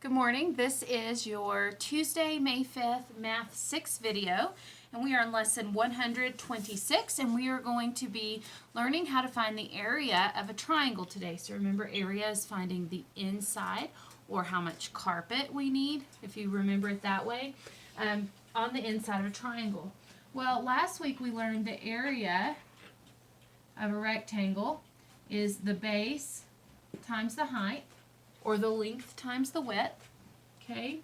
Good morning. This is your Tuesday, May 5th Math 6 video, and we are in lesson 126, and we are going to be learning how to find the area of a triangle today. So remember, area is finding the inside or how much carpet we need, if you remember it that way, on the inside of a triangle. Well, last week we learned the area of a rectangle is the base times the height, or the length times the width, okay?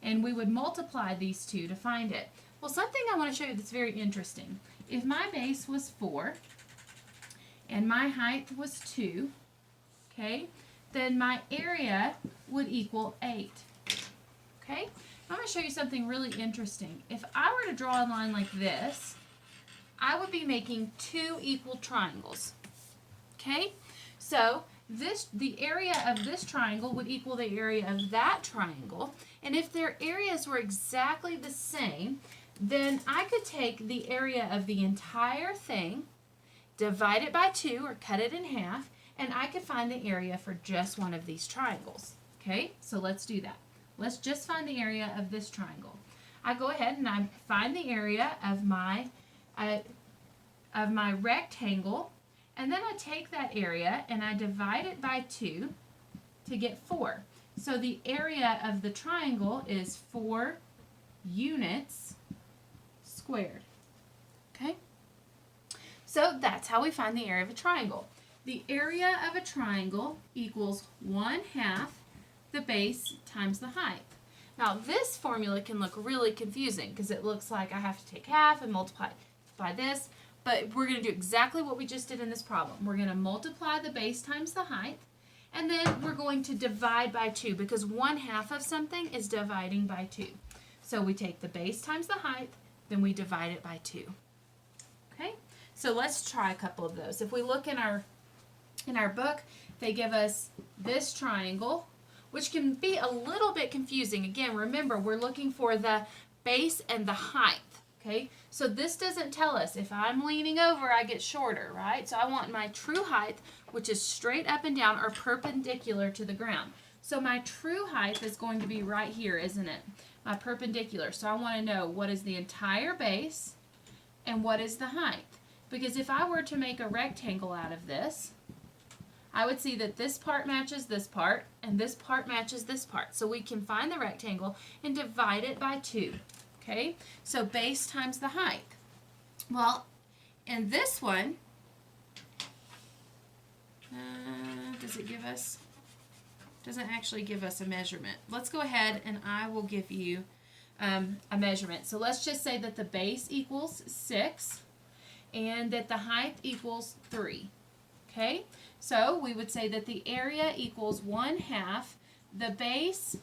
And we would multiply these two to find it. Well, something I want to show you that's very interesting. If my base was 4 and my height was 2, okay, then my area would equal 8, okay? I'm going to show you something really interesting. If I were to draw a line like this, I would be making two equal triangles, okay? So the area of this triangle would equal the area of that triangle, and if their areas were exactly the same, then I could take the area of the entire thing, divide it by 2 or cut it in half, and I could find the area for just one of these triangles. Okay, so let's do that. Let's just find the area of this triangle. I go ahead and I find the area of my rectangle. And then I take that area and I divide it by 2 to get 4. So the area of the triangle is 4 units squared. Okay? So that's how we find the area of a triangle. The area of a triangle equals 1/2 the base times the height. Now this formula can look really confusing because it looks like I have to take half and multiply by this. But we're going to do exactly what we just did in this problem. We're going to multiply the base times the height, and then we're going to divide by 2 because 1/2 of something is dividing by 2. So we take the base times the height, then we divide it by 2. Okay? So let's try a couple of those. If we look in our book, they give us this triangle, which can be a little bit confusing. Again, remember, we're looking for the base and the height. Okay, so this doesn't tell us if I'm leaning over, I get shorter, right? So I want my true height, which is straight up and down or perpendicular to the ground. So my true height is going to be right here, isn't it? My perpendicular. So I want to know what is the entire base and what is the height. Because if I were to make a rectangle out of this, I would see that this part matches this part and this part matches this part. So we can find the rectangle and divide it by 2. Okay, so base times the height. Well, in this one, doesn't actually give us a measurement. Let's go ahead and I will give you a measurement. So let's just say that the base equals 6 and that the height equals 3. Okay, so we would say that the area equals 1/2 the base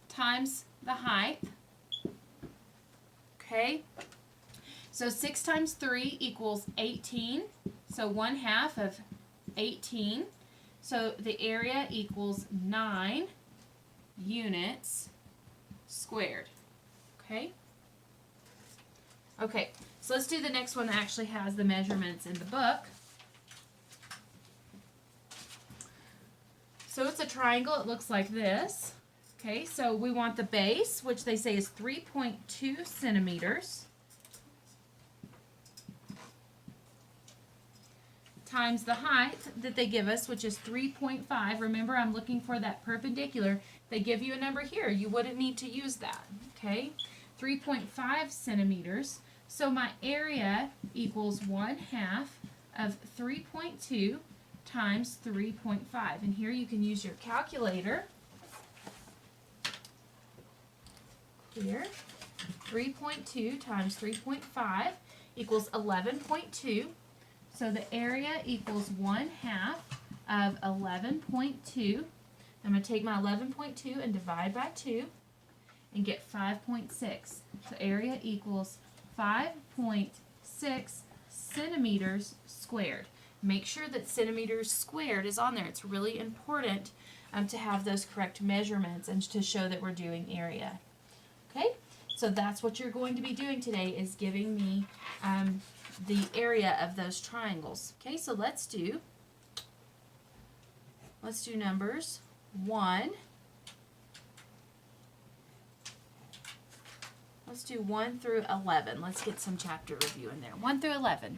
times the height. Okay, so 6 times 3 equals 18, so 1/2 of 18, so the area equals 9 units squared. Okay, so let's do the next one that actually has the measurements in the book. So it's a triangle, it looks like this. Okay, so we want the base, which they say is 3.2 centimeters, times the height that they give us, which is 3.5. Remember, I'm looking for that perpendicular. They give you a number here. You wouldn't need to use that, okay? 3.5 centimeters. So my area equals 1/2 of 3.2 times 3.5. And here you can use your calculator. Here, 3.2 times 3.5 equals 11.2. So the area equals 1/2 of 11.2. I'm going to take my 11.2 and divide by 2 and get 5.6. So area equals 5.6 centimeters squared. Make sure that centimeters squared is on there. It's really important to have those correct measurements and to show that we're doing area. Okay, so that's what you're going to be doing today, is giving me the area of those triangles. Okay, so let's do numbers 1 Let's do 1 through 11. Let's get some chapter review in there. 1 through 11.